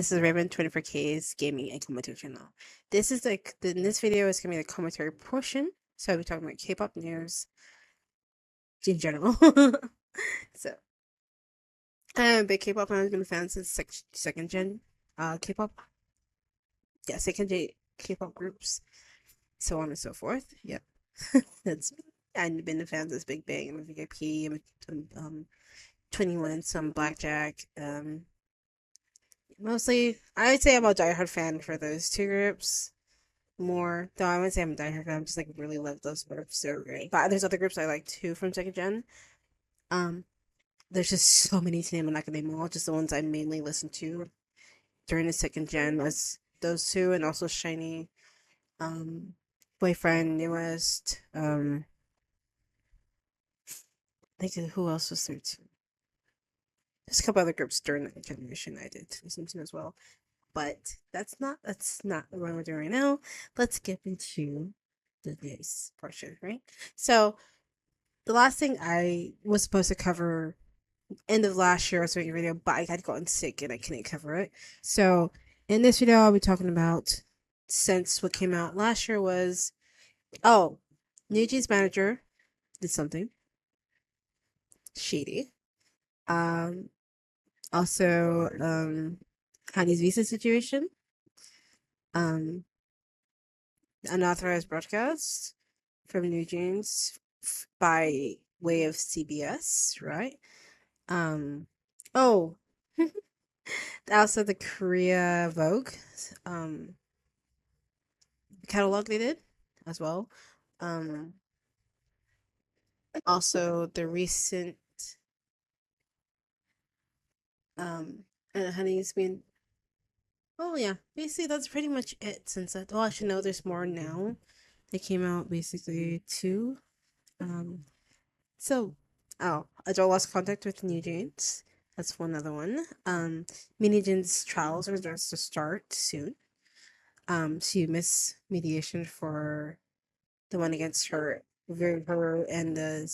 this is Raven 24K's gaming and commentary channel. This is in this video is gonna be the commentary portion. So I'll be talking about K-pop news in general. So I'm a big K-pop fan. I've been a fan since second gen K-pop. Yeah, second gen K-pop groups, so on and so forth. Yeah. That's I've been a fan since Big Bang. I'm a VIP, I'm 21, some Blackjack. Mostly, I would say I'm a diehard fan for those two groups more. Though I wouldn't say I'm a diehard fan. I'm just like really love those groups. So great. But there's other groups I like too from second gen. Um, there's just so many to name. I'm not gonna name them all. Just the ones I mainly listen to during the second gen was those two, and also Shiny, Boyfriend, Newest. I think who else was there too? There's a couple other groups during that generation I did listen to as well. But that's not what we're doing right now. Let's get into the news portion, right? So the last thing I was supposed to cover end of last year, I was making a video, but I had gotten sick and I couldn't cover it. So in this video, I'll be talking about, since what came out last year was, NewJeans manager did something shady. Also, Honey's visa situation. Unauthorized broadcast from NewJeans by way of CBS, right? Oh, also the Korea Vogue, catalog they did as well. Also the recent, Honey's been. Oh yeah, basically that's pretty much it. Since that, well, actually no, there's more now. They came out basically two. So, Adore lost contact with NewJeans. That's one other one. NewJeans trials are supposed to start soon. She missed mediation for the one against her and the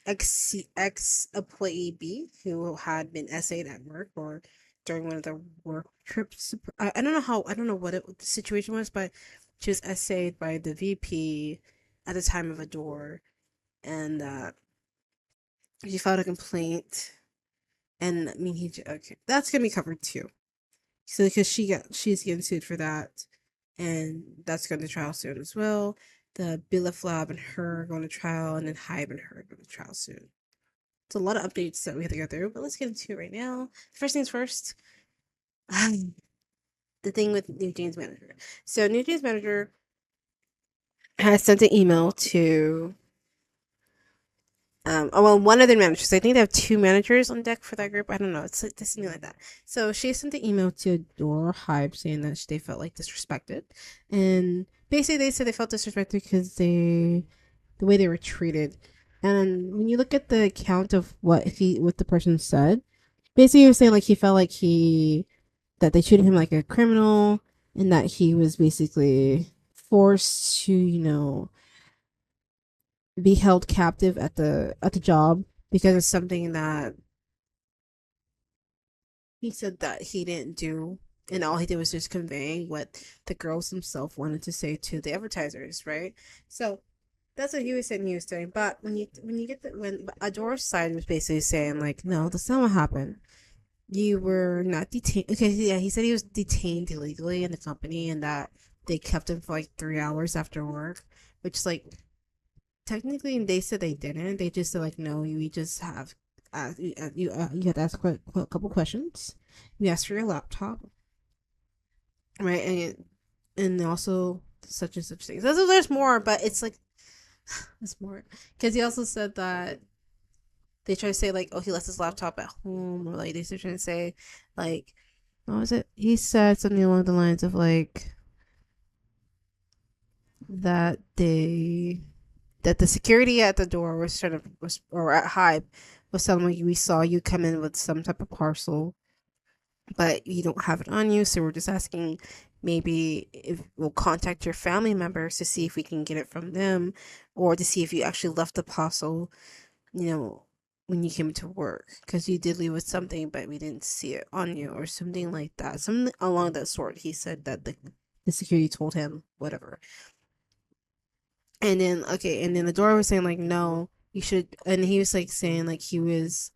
ex employee B, who had been essayed at work or during one of the work trips. I don't know what the situation was, but she was essayed by the VP at the time of Adore, and she filed a complaint. And I mean, okay, that's gonna be covered too. So because she's getting sued for that, and that's going to trial soon as well. The Flab and her going to trial, and then Hybe and her going to trial soon. It's a lot of updates that we have to go through, but let's get into it right now. First things first, the thing with NewJeans manager. So NewJeans manager has sent an email to one of the managers. I think they have two managers on deck for that group. I don't know. It's like something like that. So she sent the email to Adore Hybe saying that they felt like disrespected, and basically they said they felt disrespected because the way they were treated. And when you look at the account of what the person said, basically he was saying like he felt like that they treated him like a criminal, and that he was basically forced to be held captive at the job because it's something that he said that he didn't do, and all he did was just conveying what the girls themselves wanted to say to the advertisers, right? So that's what he was saying he was doing. But when Adore's side was basically saying like, no, that's not what happened. You were not detained. Okay, yeah, he said he was detained illegally in the company, and that they kept him for like 3 hours after work, which is like, technically they said they didn't. They just said like, no, we just have you had to ask a couple questions. You asked for your laptop, right? And also such and such things. There's more, but it's like there's more because he also said that they try to say like, oh, he left his laptop at home, or like they're trying to say like, what was it? He said something along the lines of like that the security at the door was or at Hybe was telling me, we saw you come in with some type of parcel, but you don't have it on you, so we're just asking maybe if we'll contact your family members to see if we can get it from them, or to see if you actually left the parcel, when you came to work because you did leave with something, but we didn't see it on you, or something like that. Something along that sort. He said that the security told him, whatever. And then, okay, and then the door was saying, like, no, you should. And he was, like, saying, like, he was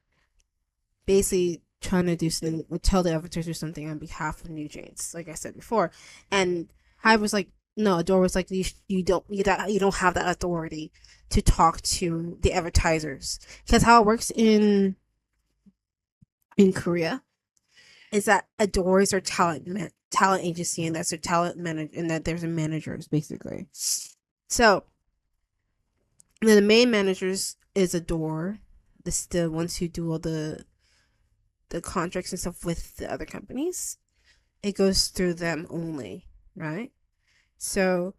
basically trying to do something, or tell the avatars or something on behalf of NewJeans, like I said before. And I was like, no, Adore was like, you don't have that authority to talk to the advertisers, because how it works in Korea is that Adores are talent agency, and that's their talent manager, and that there's a managers basically. So then the main managers is Adore, the ones who do all the contracts and stuff with the other companies. It goes through them only, right? So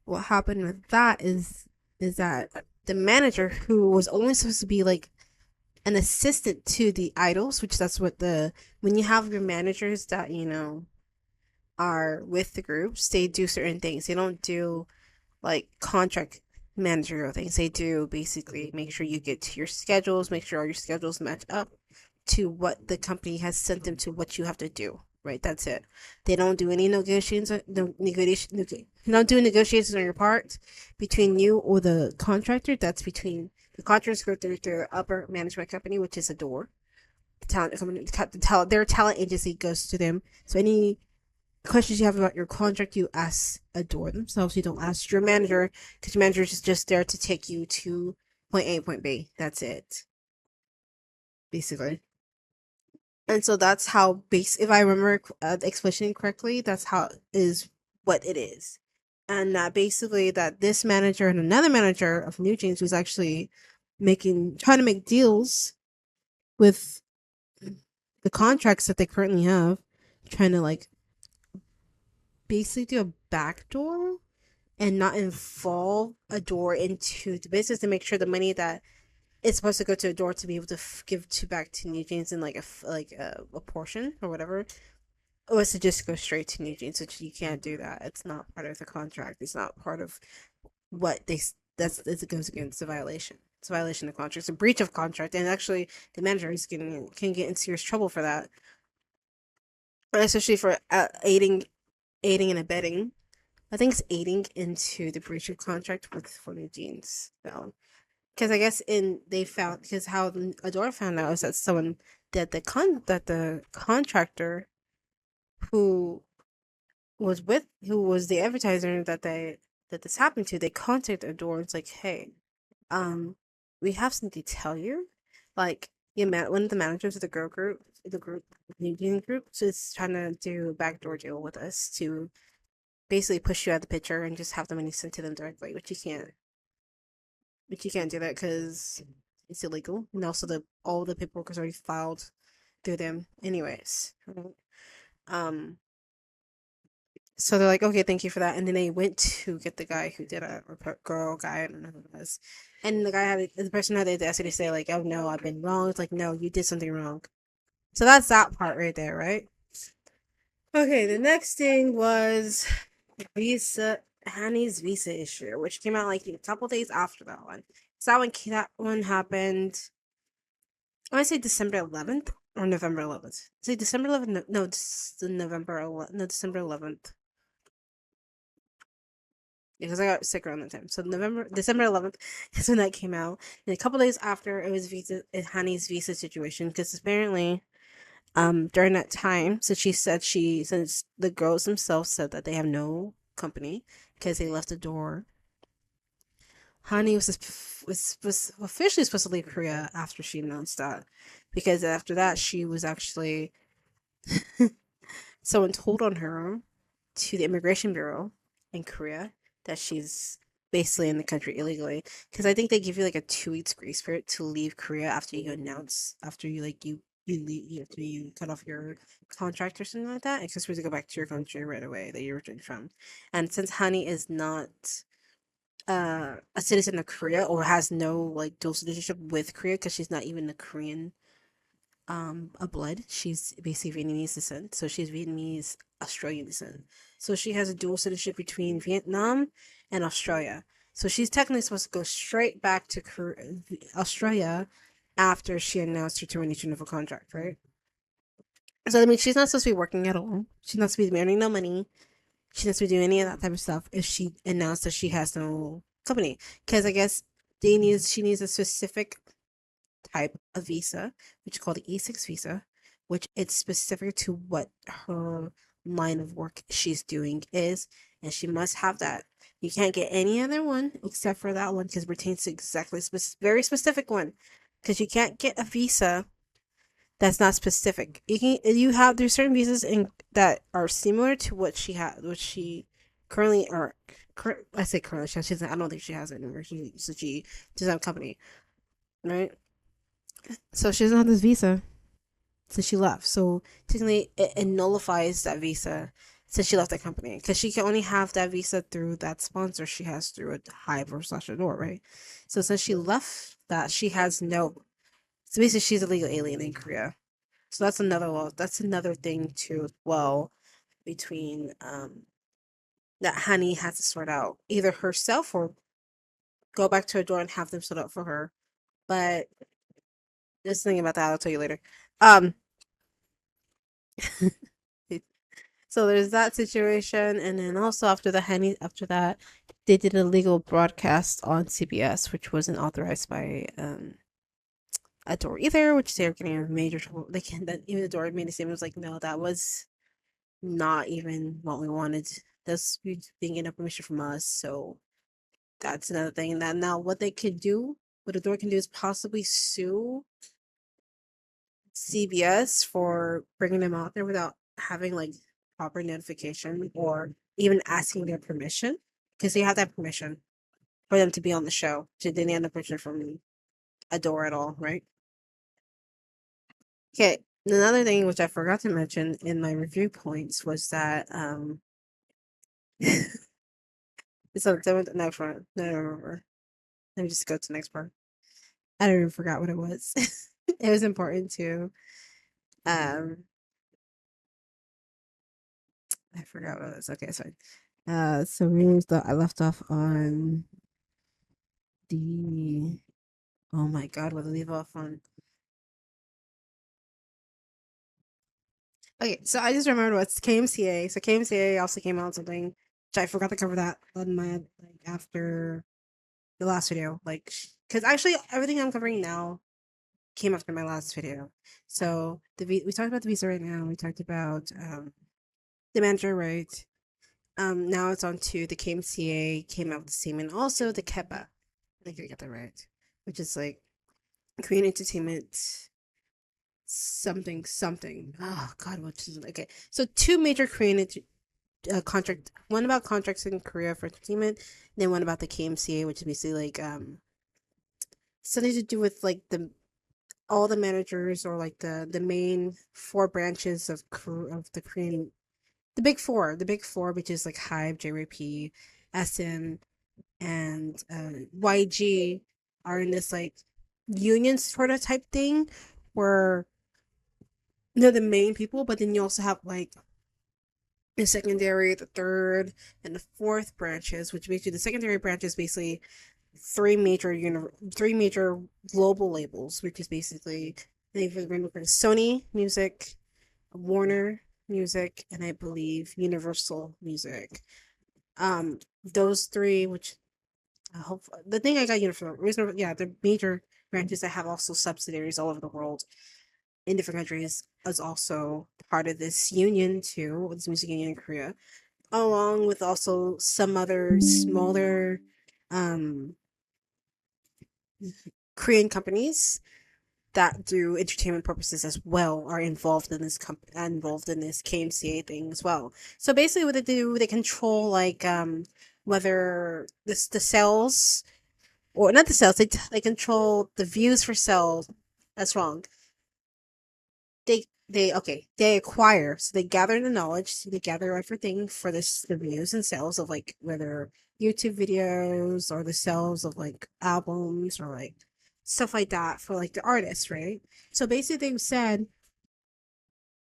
what happened with that is that the manager, who was only supposed to be like an assistant to the idols, which that's what the when you have your managers that are with the groups, they do certain things. They don't do like contract managerial things. They do basically make sure you get to your schedules, make sure all your schedules match up to what the company has sent them to, what you have to do. Right, that's it. They don't do any negotiations. You don't do negotiations on your part between you or the contractor. That's between the contractors go through their upper management company, which is Adore. The talent company, their talent agency goes to them. So any questions you have about your contract, you ask Adore themselves. You don't ask your manager, because your manager is just there to take you to point A, point B. That's it, basically. And so that's how if I remember the explanation correctly, that's how is what it is. And that basically that this manager and another manager of NewJeans was actually trying to make deals with the contracts that they currently have, trying to like basically do a backdoor and not involve Adore into the business, to make sure the money that is supposed to go to Adore to be able to give to back to NewJeans in like a portion or whatever, was to just go straight to NewJeans, which you can't do that. It's not part of the contract. It's not part of what it goes against a violation. It's a violation of contract. It's a breach of contract, and actually, the manager can get in serious trouble for that, especially for aiding and abetting. I think it's aiding into the breach of contract with for NewJeans. So, because I guess they found, because how Adora found out is that someone that the contractor who who was the advertiser that this happened to, they contacted Adore. It's like, hey, we have something to tell you. Like, one of the managers of the group, Union group, so it's trying to do a backdoor deal with us to basically push you out of the picture and just have the money sent to them directly, which you can't. But you can't do that because it's illegal, and also all the paperwork is already filed through them, anyways. Right? Um, So they're like, okay, thank you for that. And then they went to get the guy who did it, or girl, guy, I don't know who it was. And the person had the audacity to say, like, oh no, I've been wrong. It's like, no, you did something wrong. So that's that part right there, right? Okay, the next thing was Hanny's visa issue, which came out like a couple days after that one. So that one happened, I want to say December 11th or November 11th. Say December 11th. No, it's November 11th. No, December 11th. Because I got sick around that time. So December 11th is when that came out. And a couple days after, it was Hani's visa situation, because apparently, during that time, so since the girls themselves said that they have no company because they left the door. Hani was officially supposed to leave Korea after she announced that, because after that she was actually someone told on her to the immigration bureau in Korea that she's basically in the country illegally, because I think they give you like a 2 weeks grace period to leave Korea after you announce, after you like you leave, after you cut off your contract or something like that, and you're supposed to go back to your country right away that you're originally from. And since Hani is not a citizen of Korea, or has no like dual citizenship with Korea, because she's not even a Korean a blood. She's basically Vietnamese descent. So she's Vietnamese Australian descent. So she has a dual citizenship between Vietnam and Australia. So she's technically supposed to go straight back to Australia after she announced her termination of a contract, right? So I mean, she's not supposed to be working at all. She's not supposed to be earning no money. She's not supposed to do any of that type of stuff if she announced that she has no company. Because I guess she needs a specific type of visa, which is called the E6 visa, which it's specific to what her line of work she's doing is, and she must have that. You can't get any other one except for that one because it pertains to exactly very specific one. Because you can't get a visa that's not specific. There's certain visas that are similar to what she had, what she currently or I say currently she's I don't think she has it anymore. She doesn't have a company, right? So she doesn't have this visa since she left. So technically, it nullifies that visa since she left the company because she can only have that visa through that sponsor she has through a Hive or slash Adore, right? So since she left that, she has no. So basically, she's a legal alien in Korea. So that's another law. That's another thing too, as well, between that Honey has to sort out either herself or go back to Adore and have them sort out for her. But just thinking about that, I'll tell you later. Um, so there's that situation, and then also after that, they did a legal broadcast on CBS, which wasn't authorized by Adore either, which they're getting in major trouble. They can that even Adore made a statement was like, no, that was not even what we wanted. This you didn't get no permission from us, so that's another thing. That now what they could do, what Adore can do, is possibly sue CBS for bringing them out there without having like proper notification or even asking their permission because they have that permission for them to be on the show. So they didn't have the permission from Adore at all, right? Okay. Another thing which I forgot to mention in my review points was that so the next one. No, I don't remember. Let me just go to the next part. I don't even forgot what it was. It was important too. Um I forgot what it was. Okay, sorry. So I left off on the oh my god, what did I leave off on? Okay, so I just remembered what's KMCA. So KMCA also came out with something which I forgot to cover that on my like after the last video. Like because actually everything I'm covering now came after my last video. So we talked about the visa right now. We talked about the manager, right? Now it's on to the KMCA came out with the same, and also the KEPA. I think I got that right, which is like Korean Entertainment something something. Oh God, what is it? Okay, so two major Korean contract. One about contracts in Korea for entertainment, then one about the KMCA, which is basically like something to do with like the all the managers or like the main four branches of the Korean the big four, which is like Hive, JYP, SM, and YG, are in this like union sort of type thing where they're the main people, but then you also have like the secondary, the third, and the fourth branches, which basically the secondary branch is basically three major global labels, which is basically they've been Sony Music, Warner Music, and I believe Universal Music. Those three, which I hope the thing I got Universal, yeah, they're major branches that have also subsidiaries all over the world in different countries, is also part of this union too, this music union in Korea, along with also some other smaller um Korean companies that do entertainment purposes as well are involved in this KMCA thing as well. So basically, what they do, they control like whether this the sales or not the sales. They control the views for sales. That's wrong. They acquire, so they gather the knowledge, they gather everything for the views and sales of like whether YouTube videos or the sales of like albums or like stuff like that for like the artists, right? So basically they said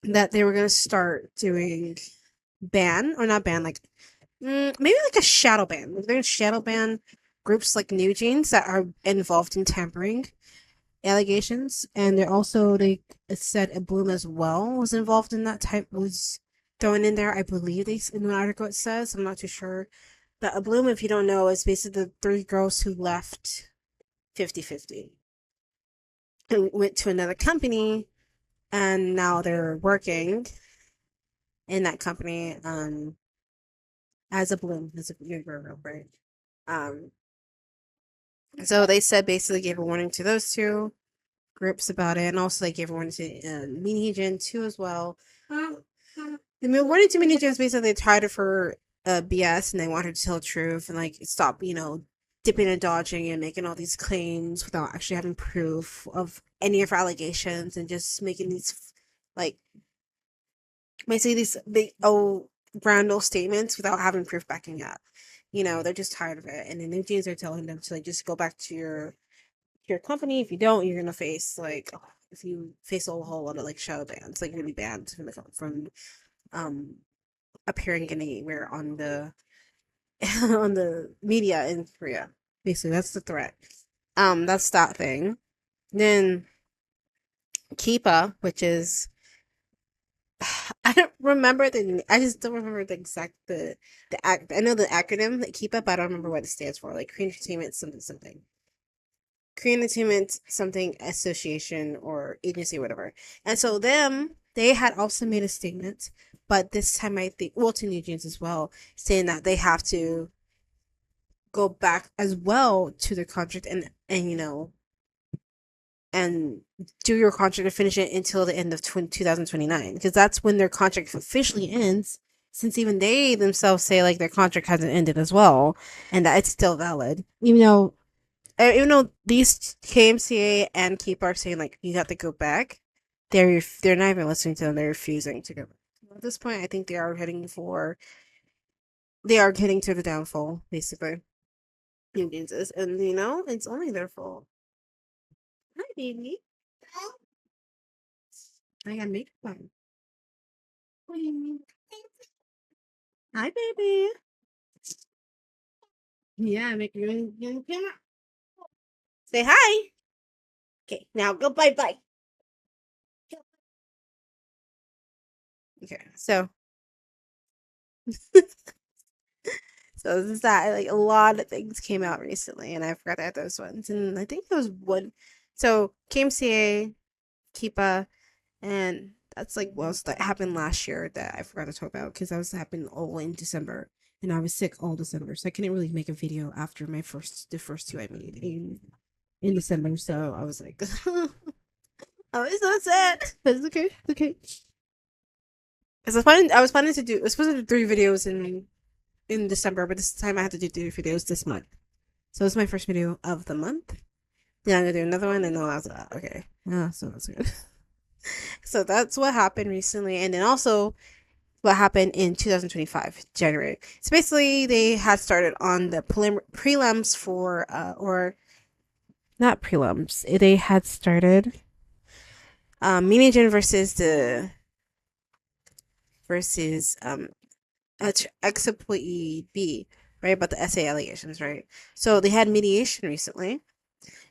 that they were gonna start doing ban or not ban like maybe like a shadow ban. They're gonna shadow ban groups like NewJeans that are involved in tampering allegations, and they said a Bloom as well was involved in that type was thrown in there. I believe they in the article it says. I'm not too sure. But a Bloom, if you don't know, is basically the three girls who left 50-50 and went to another company, and now they're working in that company as a Bloom, as a girl, right? Um, so they said basically gave a warning to those two groups about it, and also they gave a warning to Mini Gen too as well. The warning to Mini Gen is basically they tried her for BS and they want her to tell the truth and like stop, dipping and dodging and making all these claims without actually having proof of any of her allegations and just making these like basically these big grand old statements without having proof backing up. They're just tired of it, and the new jeans are telling them to like just go back to your company. If you don't, you're gonna face like if you face a whole lot of like shadow bans, like you're gonna be banned from um appearing anywhere on the on the media in Korea. Basically, that's the threat. That's that thing. Then Kipa, which is I don't remember I just don't remember the exact I know the acronym that Kipa, but I don't remember what it stands for. Like Korean Entertainment something something. Korean Entertainment something association or agency, whatever. And so they had also made a statement, but this time I think to NewJeans as well, saying that they have to go back as well to their contract and and do your contract and finish it until the end of 2029 because that's when their contract officially ends. Since even they themselves say like their contract hasn't ended as well, and that it's still valid, even though these KMCA and Keep are saying like you have to go back, they're not even listening to them. They're refusing to go back. At this point, I think they are heading to the downfall, basically. Indians is, and it's only their fault. Hi, baby. I got makeup on. Hi, baby. Yeah, make you say hi. Okay, now go bye bye. Okay, so this is that. Like a lot of things came out recently, and I forgot to add those ones. And I think there was one. So KMCA, Kipa, and that's like what else that happened last year that I forgot to talk about because that was happening all in December, and I was sick all December, so I couldn't really make a video after the first two I made in December. So I was like, I was so sad, but it's okay. It's okay. Because I was planning to do. I was supposed to do 3 videos in December, but this time I had to do 3 videos this month. So it's my first video of the month. Then I'm gonna do another one, and then after that, okay. Yeah, so that's good. So that's what happened recently, and then also what happened in 2025 January. So basically, they had started on the prelims for, or not prelims. They had started Minijin versus ex-employee B, right, about the SA allegations, right? So they had mediation recently.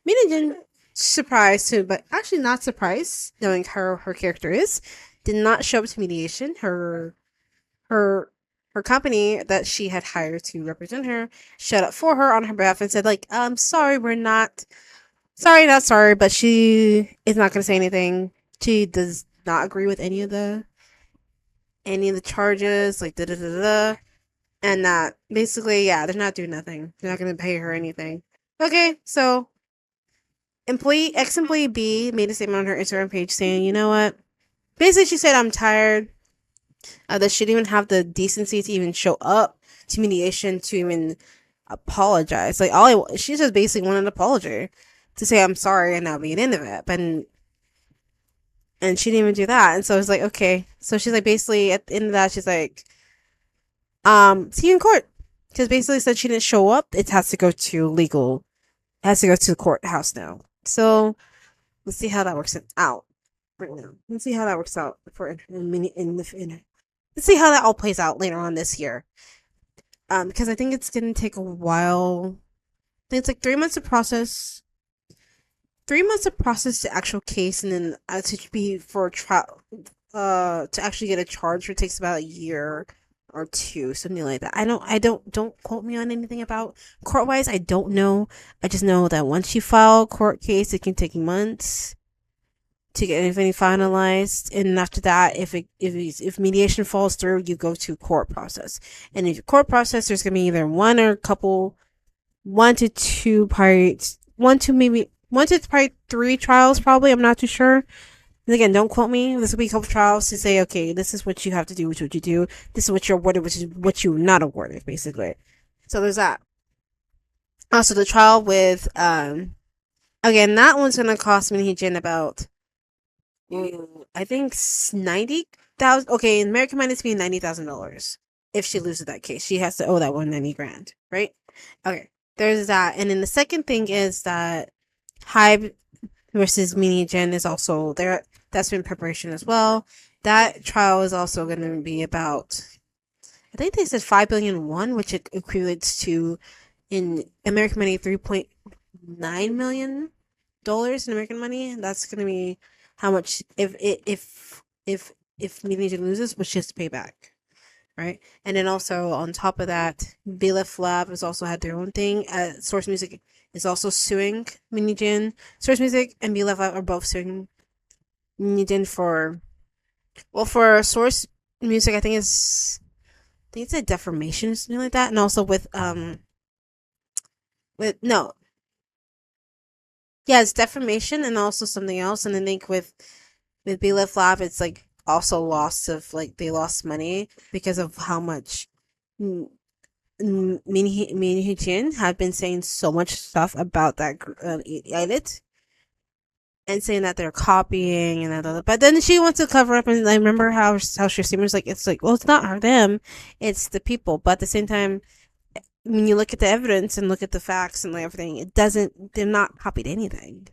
Minijin, surprised too, but actually not surprised, knowing how her character is, did not show up to mediation. Her company that she had hired to represent her shut up for her on her behalf and said like, sorry, we're not not sorry, but she is not going to say anything. She does not agree with any of the charges, like da da da da, and that basically, yeah, they're not doing nothing. They're not going to pay her anything. Okay, so ex-employee B made a statement on her Instagram page saying, you know what? Basically, she said, I'm tired. That she didn't even have the decency to even show up to mediation to even apologize. Like she just basically wanted an apology to say I'm sorry and not be an end of it, but and she didn't even do that. And so I was like, okay. So she's like, basically at the end of that, she's like, see you in court. Because basically said she didn't show up. It has to go to legal. It has to go to the courthouse now. So let's see how that works out right now. Let's see how that works out for let's see how that all plays out later on this year. Because I think it's gonna take a while. I think it's like 3 months to process. 3 months to process the actual case, and then to be for trial, to actually get a charge, it takes about a year or two, something like that. Don't quote me on anything about court wise. I don't know. I just know that once you file a court case, it can take months to get anything finalized, and after that, if mediation falls through, you go to court process, and if your court process, there's gonna be either one or a couple, one to two parts, one to probably three trials, probably. I'm not too sure. And again, don't quote me. This will be a couple trials to say, okay, this is what you have to do, which is what you do. This is what you're awarded, which is what you're not awarded, basically. So there's that. Also, the trial with again, that one's gonna cost me about I think 90,000. Okay, in American money, it's being $90,000. If she loses that case, she has to owe that 190 grand, right? Okay, there's that, and then the second thing is that Hybe versus Mini Gen is also there. That's been preparation as well. That trial is also going to be about, I think they said 5 billion won, which it equates to in American money $3.9 million in American money. That's going to be how much if Mini Gen loses, which she has to pay back. Right, and then also on top of that, BLF Lab has also had their own thing. Source Music is also suing Minijin. Source Music and BLF Lab are both suing Minijin for Source Music. I think it's a defamation or something like that, and also with no, yeah, it's defamation and also something else. And I think with BLF Lab, it's like also loss of, like, they lost money because of how much Min Jin have been saying so much stuff about that edit and saying that they're copying and that, but then she wants to cover up. And I remember how she seems like, it's like, well, it's not them, it's the people. But at the same time, when you look at the evidence and look at the facts and everything, they're not copied anything.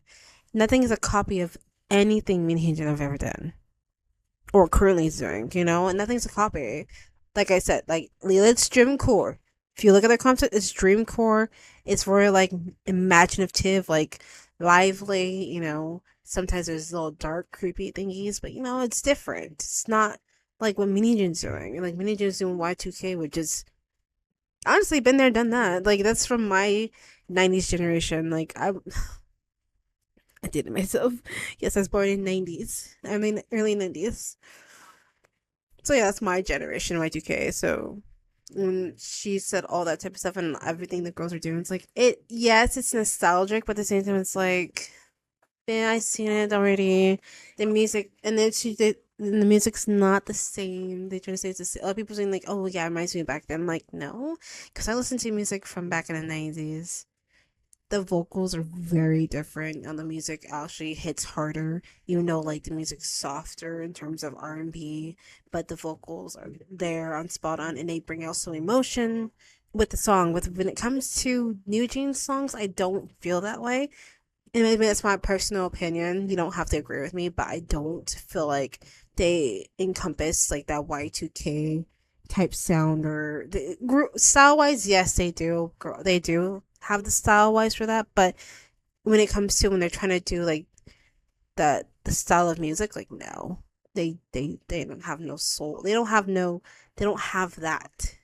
Nothing is a copy of anything Min Jin have ever done or currently is doing, and nothing's a copy. Like I said, like, it's dreamcore. If you look at their concept, it's dreamcore. It's very, like, imaginative, like, lively, Sometimes there's little dark, creepy thingies, but it's different. It's not like what Minijin's doing. Like, Minijin's doing Y2K, which is honestly been there, done that. Like, that's from my 90s generation. Like, I did it myself. Yes, I was born in 90s. I mean, early 90s. So yeah, that's my generation, Y2K. So when she said all that type of stuff and everything the girls are doing, it's like, yes, it's nostalgic, but at the same time, it's like, yeah, I've seen it already. The music, and then she did. And the music's not the same. They try to say it's the same. A lot of people saying, like, oh yeah, it reminds me of back then. I'm like, no, because I listened to music from back in the 90s. The vocals are very different, and the music actually hits harder, even though, like, the music's softer in terms of R&B, but the vocals are there on spot on, and they bring out some emotion with the song. When it comes to NewJeans songs, I don't feel that way, and maybe that's my personal opinion. You don't have to agree with me, but I don't feel like they encompass, like, that Y2K type sound, or the style wise. Yes, they do. Girl, they do have the style wise for that, but when it comes to when they're trying to do, like, the style of music, like, no, they don't have no soul. They don't have that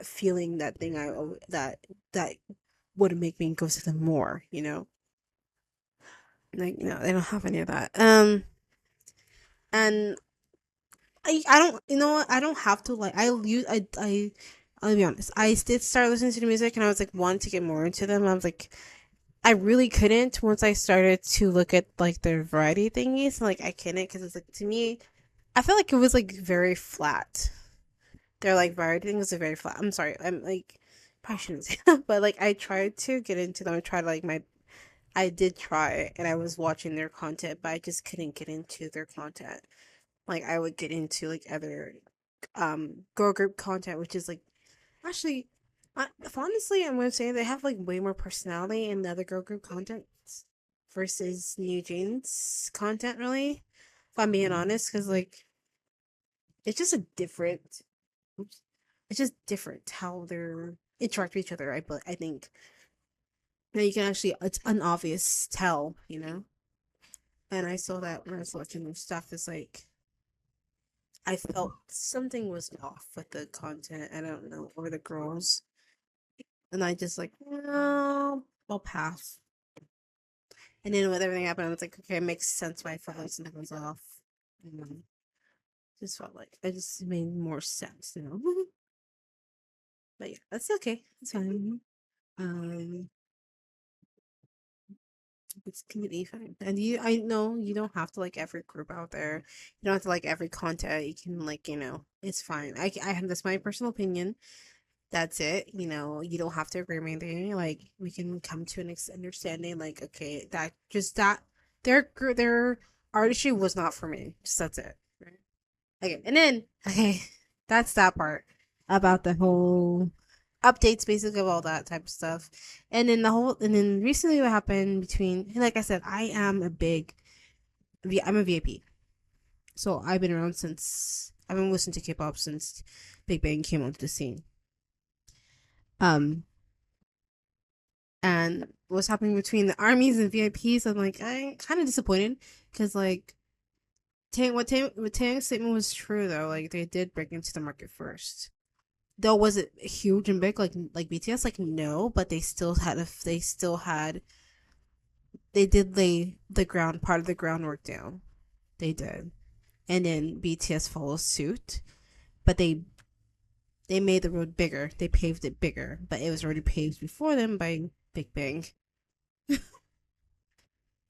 feeling, that thing that would make me go to them more. Like, no, they don't have any of that. And I don't, I don't have to, like, I'll be honest. I did start listening to the music, and I was like, wanting to get more into them. I was like, I really couldn't once I started to look at, like, their variety thingies. Like, I couldn't, because it's like, to me, I felt like it was, like, very flat. Their, like, variety things are very flat. I'm sorry. I'm like, probably shouldn't say that, but, like, I tried to get into them. I did try, and I was watching their content, but I just couldn't get into their content. Like, I would get into, like, other girl group content, which is, like, actually, if honestly, I'm gonna say they have, like, way more personality in the other girl group content versus NewJeans content, really. If I'm being honest, because, like, it's just a different. Oops, it's just different how they're interact with each other. I think, And you can actually, it's an obvious tell, And I saw that when I was watching their stuff, is like, I felt something was off with the content. I don't know, or the girls. And I just like, no, I'll pass. And then with everything happened, I was like, okay, it makes sense why I felt like something was off. And just felt like it just made more sense. But yeah, that's okay. It's fine. Um, it's completely fine. And I know you don't have to like every group out there. You don't have to like every content. You can like, it's fine. I have that's my personal opinion. That's it. You don't have to agree with anything. Like we can come to an understanding. Like okay, that their artistry was not for me. Just that's it. Right? Okay, and then okay, that's that part about the whole updates, basically of all that type of stuff, and then recently what happened between, like I said, I'm a VIP, so I've been listening to K-pop since Big Bang came onto the scene. Um, and what's happening between the armies and VIPs, I'm like, I'm kind of disappointed because like what Tang's statement was true though. Like they did break into the market first. Though was it huge and big like BTS? Like no, but they did lay the ground part of the groundwork down. They did, and then BTS follows suit, but they made the road bigger. They paved it bigger, but it was already paved before them by Big Bang,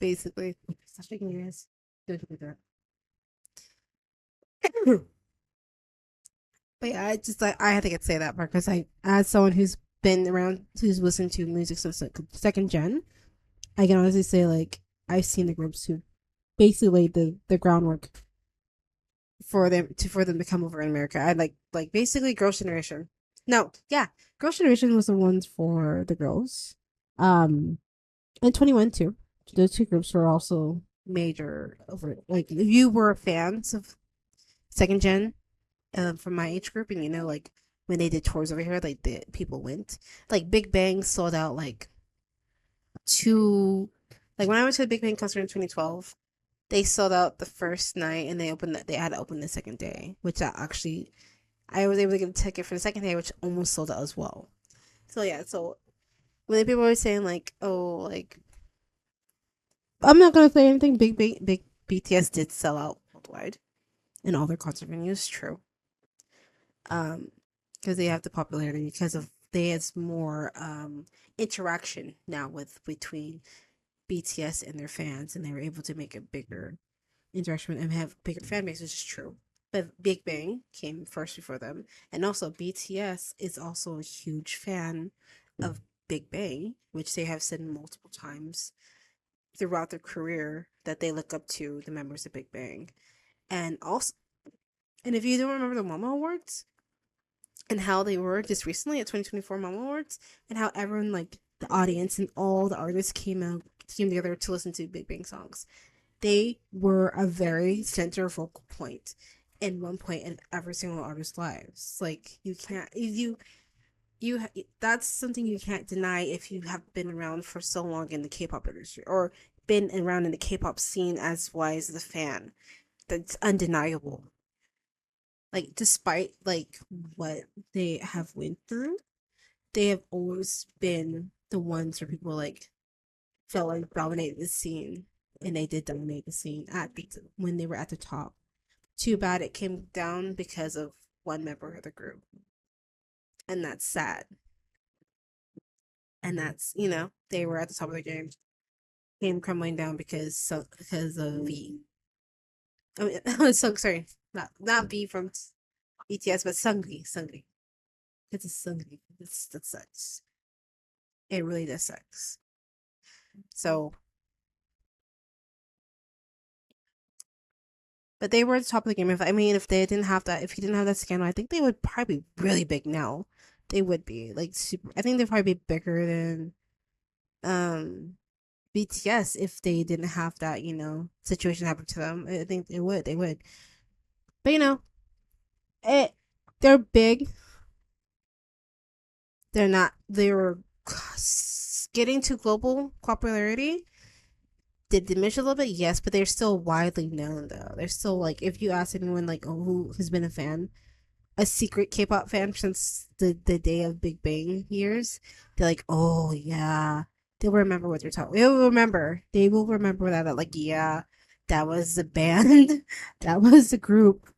basically. Stop shaking your ass. Don't do that. But yeah, I just like I think I'd say that part because as someone who's been around, who's listened to music since like second gen, I can honestly say like I've seen the groups who basically laid the groundwork for them to come over in America. I like basically Girls' Generation. No, yeah, Girls' Generation was the ones for the girls. Um, and 21 too. Those two groups were also major over. Like if you were fans of second gen, from my age group, and like when they did tours over here, like the people went. Like Big Bang sold out like two. Like when I went to the Big Bang concert in 2012, they sold out the first night, and they had to open the second day, which I was able to get a ticket for the second day, which almost sold out as well. So yeah, so when people were saying like, oh, like I'm not gonna say anything. Big BTS did sell out worldwide in all their concert venues. True. Um, because they have the popularity because of there's more interaction now with between BTS and their fans, and they were able to make a bigger interaction and have bigger fan base, which is true. But Big Bang came first before them, and also BTS is also a huge fan of Big Bang, which they have said multiple times throughout their career that they look up to the members of Big Bang. And also, and if you don't remember the Mama Awards and how they were just recently at 2024 Mama Awards, and how everyone, like the audience and all the artists came together to listen to Big Bang songs, they were a very center focal point in one point in every single artist's lives. Like you can't you that's something you can't deny if you have been around for so long in the K-pop industry or been around in the K-pop scene as wise as a fan. That's undeniable. Like despite like what they have went through, they have always been the ones where people like felt like dominated the scene, and they did dominate the scene when they were at the top. Too bad it came down because of one member of the group, and that's sad. And that's they were at the top of the game, came crumbling down because of V. I mean, so sorry, not V from BTS, but Sungri. It's a Sungri. That sucks. It really does sucks. So, but they were at the top of the game. If they didn't have that, if he didn't have that scandal, I think they would probably be really big now. They would be like super. I think they'd probably be bigger than um BTS if they didn't have that situation happen to them. I think they would. But it they're big. They're not. They were getting to global popularity. Did diminish a little bit, yes, but they're still widely known though. They're still like, if you ask anyone like, oh, who has been a secret K-pop fan since the day of Big Bang years, they're like, oh yeah, they'll remember what they're talking. They'll remember. They will remember that. Like, yeah, that was the band. That was the group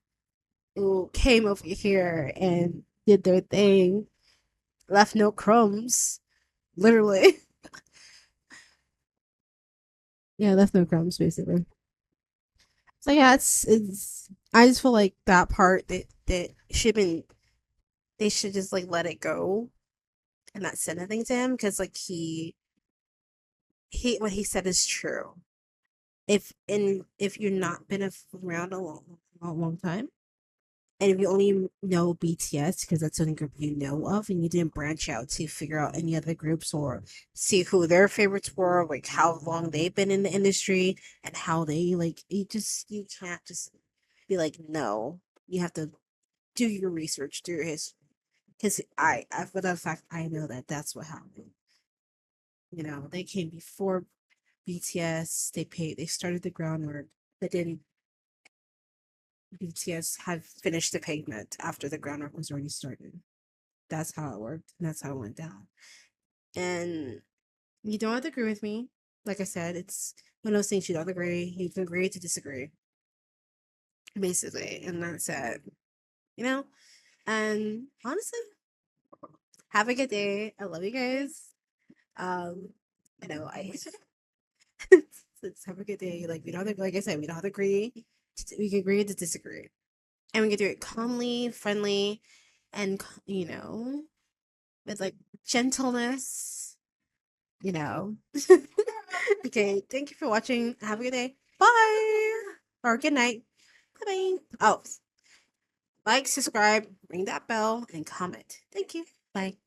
who came over here and did their thing, left no crumbs, literally. Yeah, left no crumbs, basically. So yeah, it's. I just feel like that part that should been they should just like let it go and not say anything to him because like he what he said is true. If you're not been around a long time, and if you only know BTS because that's the only group you know of, and you didn't branch out to figure out any other groups or see who their favorites were, like how long they've been in the industry and how they like, you can't just be like no. You have to do your research, do your history. Because for the fact I know that that's what happened. They came before BTS. They started the groundwork, but then BTS had finished the pavement after the groundwork was already started. That's how it worked, and that's how it went down. And you don't have to agree with me. Like I said, it's one of those things you don't agree. You can agree to disagree, basically, and that's it. You know. And honestly, have a good day. I love you guys. Um, I let's have a good day. Like we don't have to, like I said, we don't have to agree. We can agree to disagree, and we can do it calmly, friendly, and with like gentleness. You know. Okay. Thank you for watching. Have a good day. Bye. Or good night. Bye bye. Oh, like, subscribe, ring that bell, and comment. Thank you. Bye.